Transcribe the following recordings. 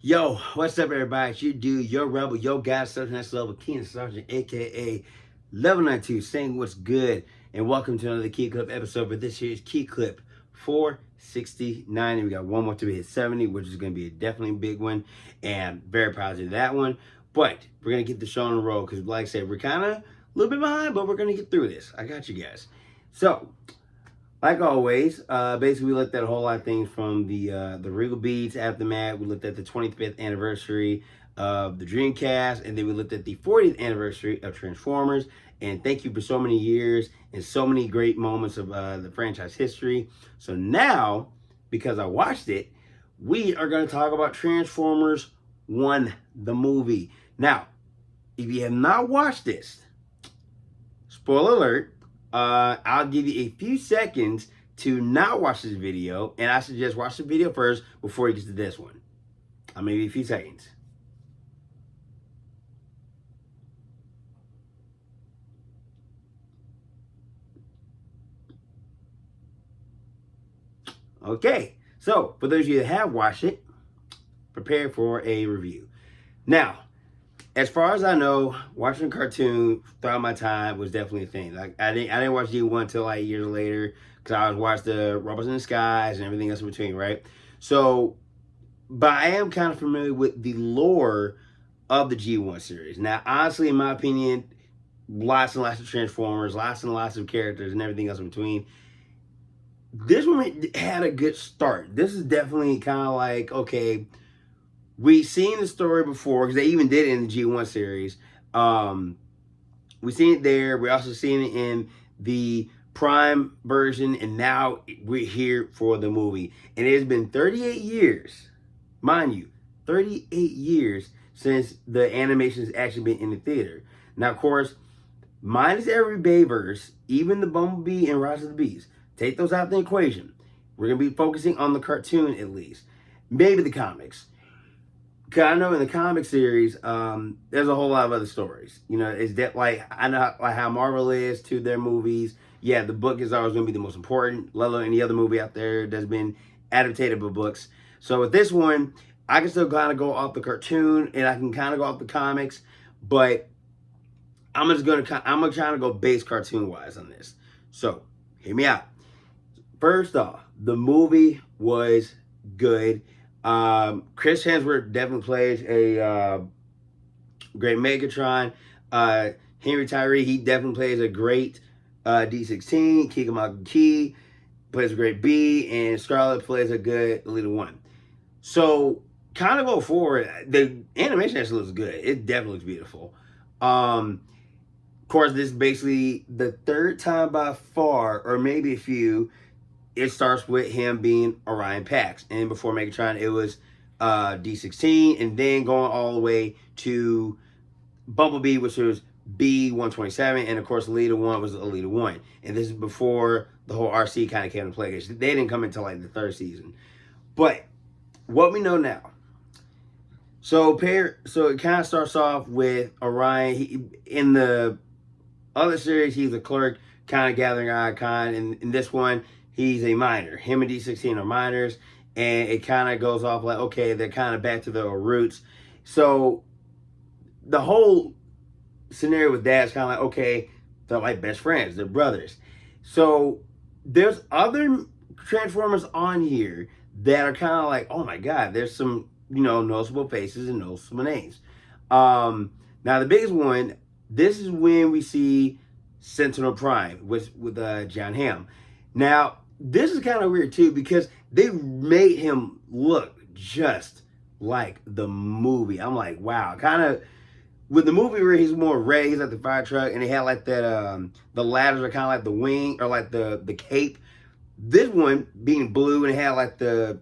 Yo, what's up, everybody? It's your dude, your rebel, your guy, Sergeant Next Level, Keenan Sergeant, aka Level 92, saying what's good, and welcome to another KeeKlip episode. But this here is KeeKlip 469, and we got one more to hit 70, which is going to be definitely a big one, and very positive that one. But we're going to get the show on the road because, like I said, we're kind of a little bit behind, but we're going to get through this. I got you guys. So, like always, basically we looked at a whole lot of things from the Regal Beats Aftermath. We looked at the 25th anniversary of the Dreamcast, and then we looked at the 40th anniversary of Transformers. And thank you for so many years and so many great moments of the franchise history. So now, because I watched it, we are going to talk about Transformers 1, the movie. Now, if you have not watched this, spoiler alert, I'll give you a few seconds to not watch this video, and I suggest watch the video first before you get to this one. I'll give you a few seconds. Okay, so for those of you that have watched it, prepare for a review. Now, as far as I know, watching a cartoon throughout my time was definitely a thing. Like I didn't watch G1 until like years later because I was watching the Robots in the Skies and everything else in between, right? So, but I am kind of familiar with the lore of the G1 series. Now, honestly, in my opinion, lots and lots of Transformers, lots and lots of characters and everything else in between. This one had a good start. This is definitely kind of like, okay, we've seen the story before because they even did it in the G1 series. We've seen it there. We're also seeing it in the Prime version, and now we're here for the movie. And it has been 38 years, mind you, 38 years since the animation has actually been in the theater. Now, of course, minus every Bayverse, even the Bumblebee and Rise of the Beast, take those out of the equation. We're going to be focusing on the cartoon at least. Maybe the comics. Cause I know in the comic series, there's a whole lot of other stories. You know, it's that like I know like how Marvel is to their movies. Yeah, the book is always going to be the most important, let alone any other movie out there that's been adapted by books. So with this one, I can still kind of go off the cartoon and I can kind of go off the comics, but I'm gonna try to go base cartoon wise on this. So hear me out. First off, the movie was good. Chris Hemsworth definitely plays a great Megatron. Henry Tyree, he definitely plays a great D16. Keegan plays a great B, and Scarlett plays a good Elite One. So, kind of go forward, the animation actually looks good. It definitely looks beautiful. Of course, this is basically the third time by far, or maybe a few, it starts with him being Orion Pax. And before Megatron, it was D16, and then going all the way to Bumblebee, which was B127, and of course, Elita 1 was Elita 1. And this is before the whole RC kind of came into play. They didn't come until like the third season. But what we know now. So it kind of starts off with Orion. In the other series, he's a clerk, kind of gathering icon. And in this one, he's a miner. Him and D16 are miners, and it kind of goes off like, okay, they're kind of back to their roots. So the whole scenario with that is kind of like, okay, they're like best friends, they're brothers. So there's other Transformers on here that are kind of like, oh my God, there's some, noticeable faces and noticeable names. Now the biggest one, this is when we see Sentinel Prime with John Hamm. Now, this is kind of weird too because they made him look just like the movie. I'm like, wow, kind of with the movie where he's more red, he's like the fire truck, and he had like that the ladders are kind of like the wing or like the cape. This one being blue and it had like the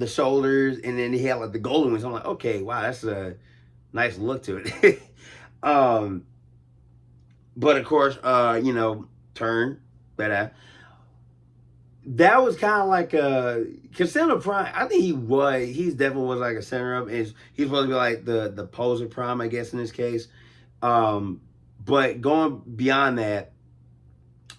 shoulders, and then he had like the golden ones. I'm like, okay, wow, that's a nice look to it. But of course, turn better. That was kind of like cause Center Prime. I think he's definitely was like a center up. He's supposed to be like the poser Prime, I guess in this case. But going beyond that,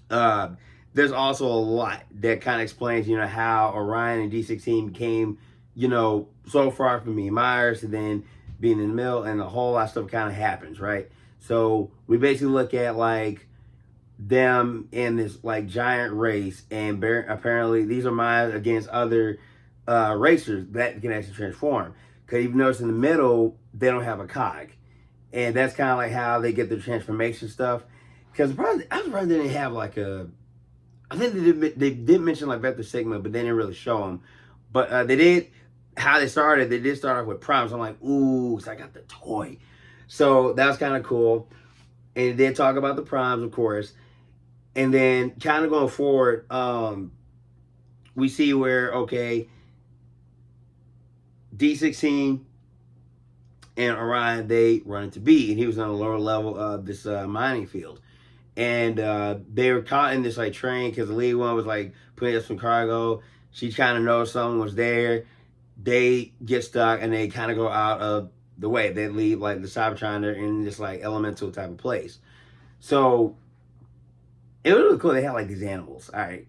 there's also a lot that kind of explains, how Orion and D16 became you know, so far from me, Myers, and then being in the middle, and a whole lot of stuff kind of happens, right? So we basically look at like them in this like giant race, and apparently these are Myers against other racers that can actually transform. Because you've noticed in the middle, they don't have a cog. And that's kind of like how they get their transformation stuff. Because I was surprised they didn't have like a. I think they did mention like Vector Sigma, but they didn't really show them. But they did, how they started, they did start off with Prime. So I'm like, ooh, so I got the toy. So that was kind of cool. And they did talk about the Primes, of course. And then kind of going forward, we see where, okay, D16 and Orion, they run into B, and he was on the lower level of this mining field. And they were caught in this like train because the lead one was like putting up some cargo. She kind of knows someone was there. They get stuck and they kind of go out of the way. They leave like the Cybertron, they're in this like elemental type of place. So it was really cool. They had like these animals. All right.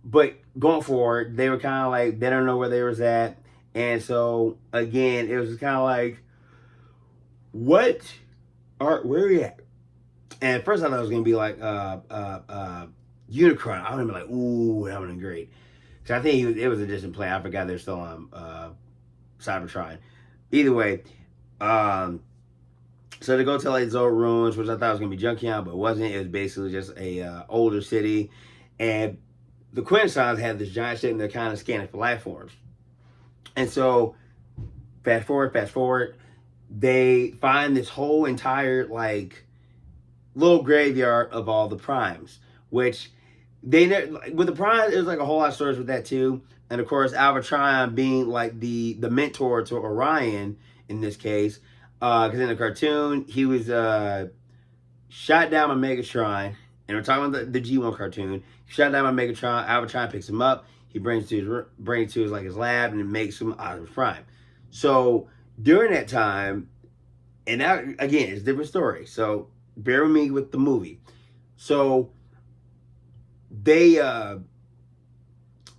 But going forward, they were kind of like, they don't know where they was at. And so again, it was kind of like, where are we at? And at first I thought it was gonna be like Unicron. I would have been like, ooh, that would have been great. Cause I think it was a distant plan. I forgot they're still on Cybertron. Either way, so they go to like Zoe Ruins, which I thought was gonna be Junkion, but it wasn't. It was basically just a older city, and the Quintessons had this giant ship, and they're kind of scanning for life forms. And so, fast forward, they find this whole entire like little graveyard of all the primes, which they with the primes, there's like a whole lot of stories with that too. And of course, Albatron being like the mentor to Orion in this case, because in the cartoon he was shot down by Megatron, and we're talking about the G1 cartoon. He shot down by Megatron. Albatron picks him up. He brings to his like his lab, and it makes him Optimus Prime. So during that time, and now again, it's a different story. So bear with me with the movie. So they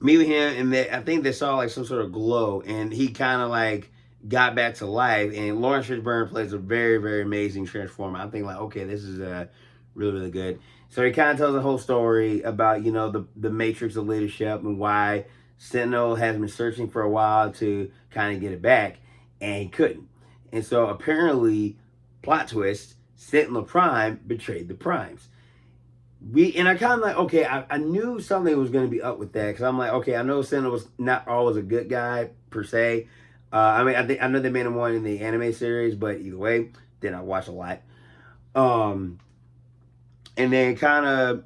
meet with him, and I think they saw like some sort of glow, and he kind of like got back to life. And Lawrence Fishburne plays a very, very amazing Transformer. I'm thinking like, okay, this is really, really good. So he kind of tells the whole story about, you know, the matrix of leadership and why Sentinel has been searching for a while to kind of get it back, and he couldn't. And so apparently, plot twist, Sentinel Prime betrayed the Primes. And I kind of like, okay, I knew something was going to be up with that, because I'm like, okay, I know Sentinel was not always a good guy per se. I mean, I know they made him one in the anime series, but either way, did not watch a lot. And then kind of,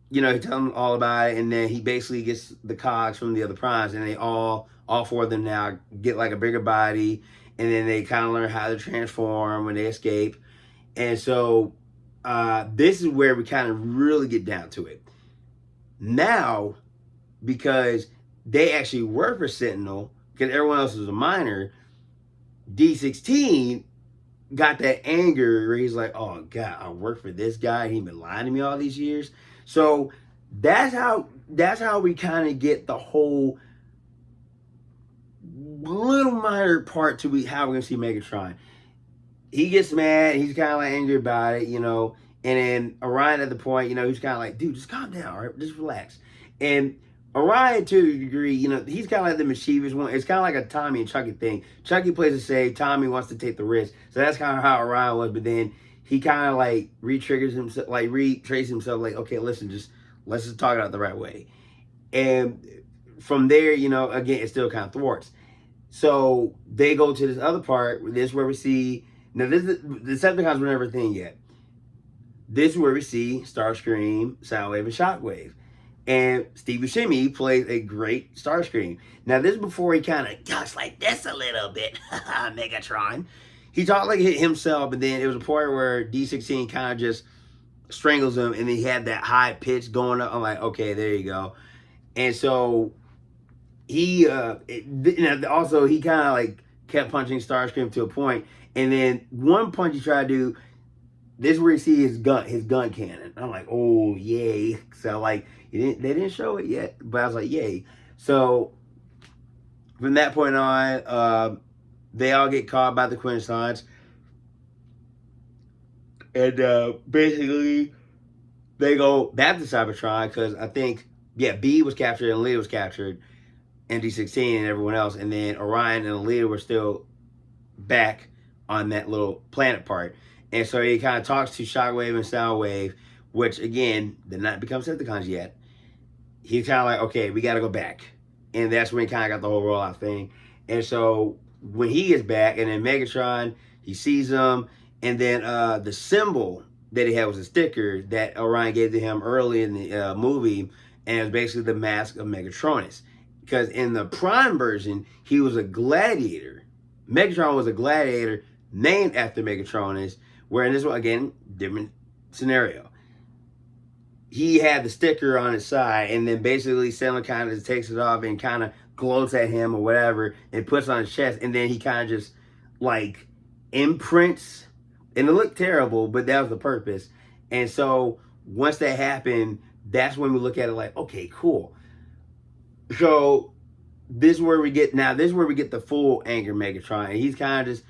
you know, he tells them all about it, and then he basically gets the cogs from the other primes, and they all four of them now get like a bigger body, and then they kind of learn how to transform when they escape. And so this is where we kind of really get down to it. Now, because they actually work for Sentinel, because everyone else is a minor, D16 got that anger where he's like, oh God, I work for this guy, and he's been lying to me all these years. So that's how we kind of get the whole little minor part to how we're gonna see Megatron. He gets mad, he's kind of like angry about it, you know, and then Orion at the point, you know, he's kind of like, dude, just calm down, all right? Just relax. And Orion, to a degree, you know, he's kind of like the mischievous one. It's kind of like a Tommy and Chucky thing. Chucky plays it safe, Tommy wants to take the risk. So that's kind of how Orion was, but then he kind of like retraces himself, like, okay, listen, let's just talk it out the right way. And from there, you know, again, it still kind of thwarts. So they go to this other part. This is where we see, now this is, the Decepticons were never a thing yet. This is where we see Starscream, Soundwave, and Shockwave. And Steve Buscemi plays a great Starscream. Now this is before he kind of talks like this a little bit, Megatron. He talked like himself, but then it was a point where D16 kind of just strangles him, and then he had that high pitch going up. I'm like, okay, there you go. And so he also he kind of like kept punching Starscream to a point, and then one punch he tried to do. This is where you see his gun cannon. I'm like, oh yay! So like they didn't show it yet, but I was like, yay! So from that point on, they all get caught by the Quintessons. And basically, they go back to Cybertron because I think, yeah, B was captured and Leah was captured, and D16 and everyone else. And then Orion and Leah were still back on that little planet part. And so he kind of talks to Shockwave and Soundwave, which, again, did not become Decepticons yet. He's kind of like, okay, we got to go back. And that's when he kind of got the whole rollout thing. And so when he gets back, and then Megatron, he sees him, and then the symbol that he had was a sticker that Orion gave to him early in the movie, and it was basically the mask of Megatronus. Because in the Prime version, he was a gladiator. Megatron was a gladiator named after Megatronus, where in this one, again, different scenario. He had the sticker on his side, and then basically Sandler kind of just takes it off and kind of gloats at him or whatever and puts it on his chest, and then he kind of just like imprints, and it looked terrible, but that was the purpose. And so once that happened, that's when we look at it like, okay, cool. So this is where we get the full anger Megatron, and he's kind of just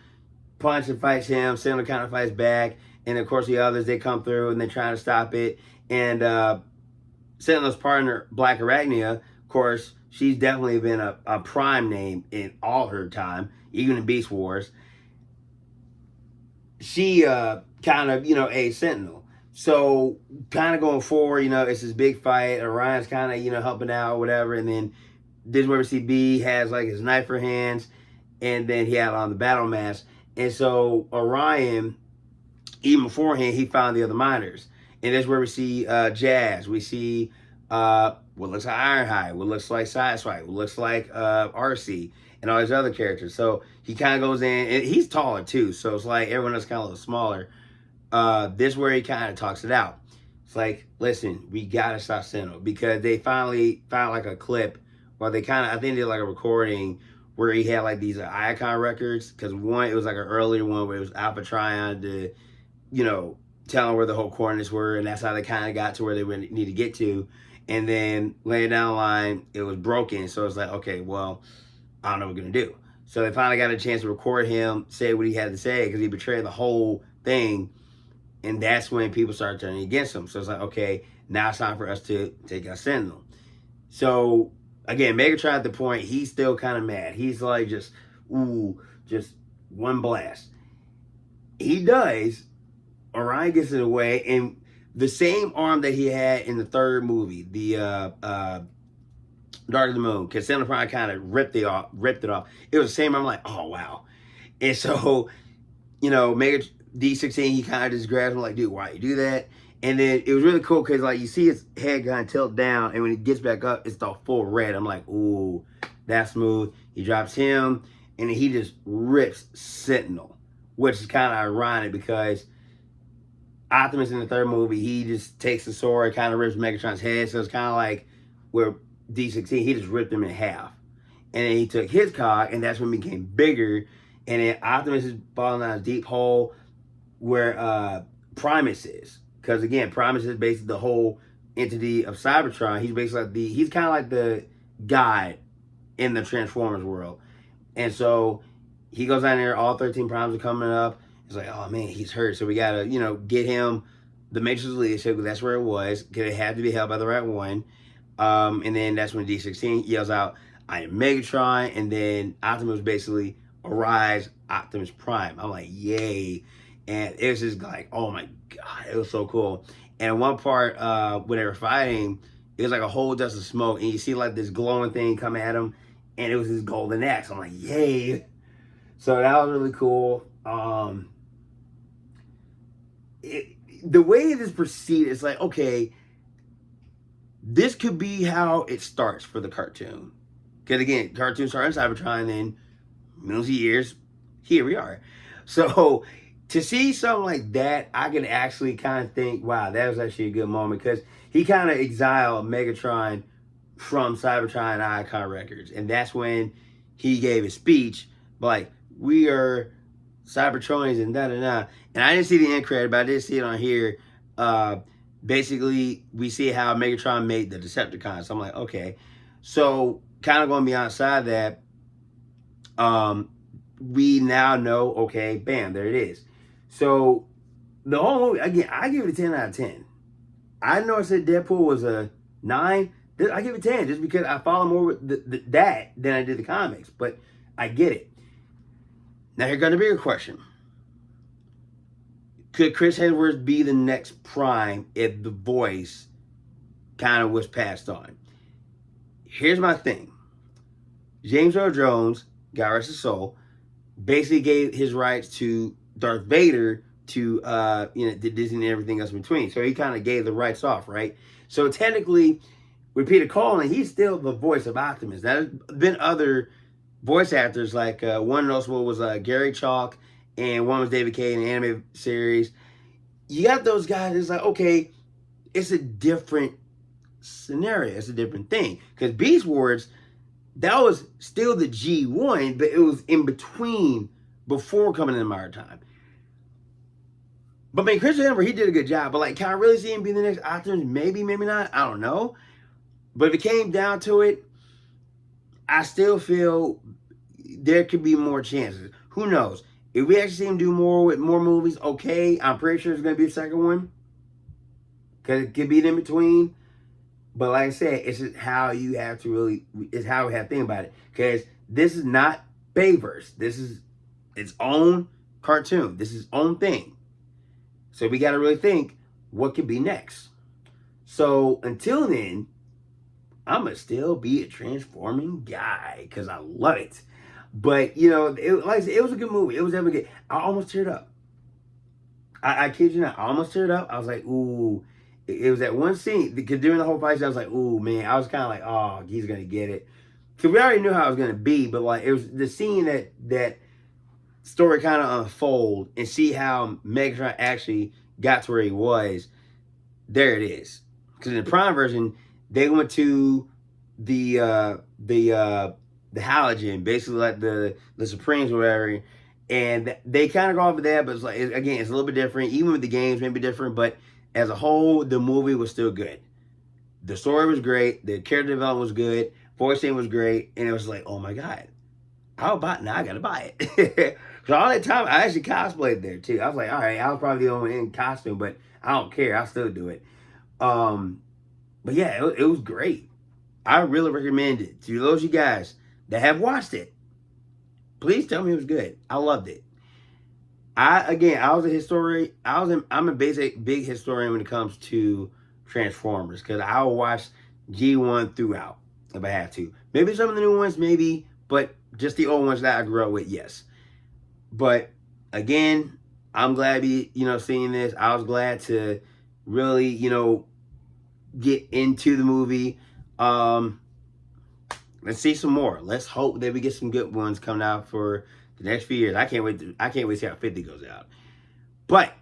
punch and fights him. Sandler kind of fights back, and of course the others, they come through and they're trying to stop it. And Sandler's partner, Black Arachnia, of course, she's definitely been a prime name in all her time, even in Beast Wars. She kind of, a Sentinel. So kind of going forward, it's this big fight. Orion's kind of, helping out or whatever. And then this is where we see B has like his knife for hands, and then he had on the battle mask. And so Orion, even beforehand, he found the other miners. And that's where we see Jazz. We see what looks like Ironhide, what looks like Sideswipe, what looks like RC, and all these other characters. So he kind of goes in, and he's taller too. So it's like everyone else kind of a little smaller. This is where he kind of talks it out. It's like, listen, we gotta stop Sentinel, because they finally found like a clip, or they kind of, I think they did like a recording where he had like these Icon records. Because one, it was like an earlier one where it was Alpha trying to, tell them where the whole coordinates were, and that's how they kind of got to where they need to get to. And then later down the line, it was broken. So it's like, okay, well, I don't know what we're going to do. So they finally got a chance to record him, say what he had to say, because he betrayed the whole thing. And that's when people started turning against him. So it's like, okay, now it's time for us to take out Sentinel. So, again, Megatron at the point, he's still kind of mad. He's like just one blast. He does. Orion gets in the way, and the same arm that he had in the third movie, the Dark of the Moon, because Sandler Prime kind of ripped it off. It was the same. I'm like, oh wow. And so, Mega D16, he kind of just grabs him like, dude, why you do that? And then it was really cool because like you see his head kind of tilt down, and when he gets back up, it's the full red. I'm like, ooh, that's smooth. He drops him, and then he just rips Sentinel, which is kind of ironic because Optimus in the third movie, he just takes the sword, kind of rips Megatron's head. So it's kind of like where D16, he just ripped him in half. And then he took his cog, and that's when he became bigger. And then Optimus is falling down a deep hole where Primus is. Because again, Primus is basically the whole entity of Cybertron. He's basically like he's kind of like the guy in the Transformers world. And so he goes down there, all 13 primes are coming up. It's like, oh man, he's hurt. So we gotta, get him the Matrix leadership, because that's where it was. Because it had to be held by the right one. And then that's when D16 yells out, I am Megatron. And then Optimus basically arrives, Optimus Prime. I'm like, yay. And it was just like, oh my God, it was so cool. And one part, when they were fighting, it was like a whole dust of smoke. And you see like this glowing thing come at him. And it was his golden axe. I'm like, yay. So that was really cool. The way it is proceeded, it's like, okay, this could be how it starts for the cartoon. Because again, cartoon started in Cybertron, and then millions of years, here we are. So to see something like that, I can actually kind of think, wow, that was actually a good moment, because he kind of exiled Megatron from Cybertron and Icon Records. And that's when he gave his speech, like, we are Cybertronians and da-da-da. And I didn't see the end credit, but I did see it on here. Basically, we see how Megatron made the Decepticons. So I'm like, okay. So kind of going beyond side that, we now know, okay, bam, there it is. So the whole movie, again, I give it a 10 out of 10. I know I said Deadpool was a 9. I give it 10 just because I follow more with that than I did the comics. But I get it. Now here's going to be a question. Could Chris Hemsworth be the next Prime if the voice kind of was passed on? Here's my thing. James Earl Jones, God rest his soul, basically gave his rights to Darth Vader to to Disney and everything else in between. So he kind of gave the rights off, right? So technically, with Peter Cullen, he's still the voice of Optimus. Now, there's been other voice actors, like one notable was Gary Chalk, and one was David Cage in the animated series. You got those guys, it's like, okay, it's a different scenario. It's a different thing. Because Beast Wars, that was still the G1, but it was in between before coming into Modern Time. But I mean, Chris Hemsworth, he did a good job. But like, can I really see him be the next Optimus? Maybe, maybe not. I don't know. But if it came down to it, I still feel there could be more chances. Who knows? If we actually see him do more with more movies, okay. I'm pretty sure there's going to be a second one. Because it could be in between. But like I said, it's just how you have to really, it's how we have to think about it. Because this is not Bayverse. This is its own cartoon. This is its own thing. So we got to really think, what could be next? So until then, I'm going to still be a Transforming guy. Because I love it. But, you know, like I said, it was a good movie. It was ever good. I almost teared up. I kid you not. I almost teared up. I was like, ooh. It was that one scene, because during the whole fight, I was like, ooh, man. I was kind of like, oh, he's going to get it. Because we already knew how it was going to be. But, like, it was the scene that story kind of unfold and see how Megatron actually got to where he was. There it is. Because in the Prime version, they went to the Halogen, basically like the Supremes or whatever, and they kind of go off of that, but it's like, again, it's a little bit different. Even with the games, maybe different, but as a whole, the movie was still good. The story was great, the character development was good, voicing was great, and it was like, oh my god, how about now? I gotta buy it. Because all that time, I actually cosplayed there too. I was like, all right, I was probably the only one in costume, but I don't care. I'll still do it. But yeah, it was great. I really recommend it to those of you guys that have watched it. Please tell me it was good. I loved it. I was a historian. I'm a big historian when it comes to Transformers, because I will watch G1 throughout if I have to. Maybe some of the new ones, maybe, but just the old ones that I grew up with, yes. But again, I'm glad to be, seeing this. I was glad to really, get into the movie. Let's see some more. Let's hope that we get some good ones coming out for the next few years. I can't wait to see how 50 goes out. But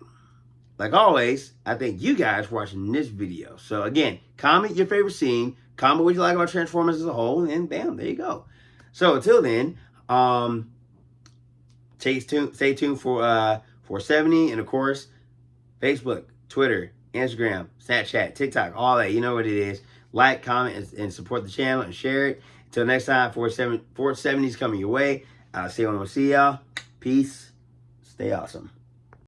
like always, I thank you guys for watching this video. So again, comment your favorite scene, comment what you like about Transformers as a whole, and bam, there you go. So until then, stay tuned for 470, and of course, Facebook, Twitter, Instagram, Snapchat, TikTok, all that. You know what it is. Like, comment, and support the channel, and share it. Until next time, 470 is coming your way. I'll see you when I see y'all. Peace. Stay awesome.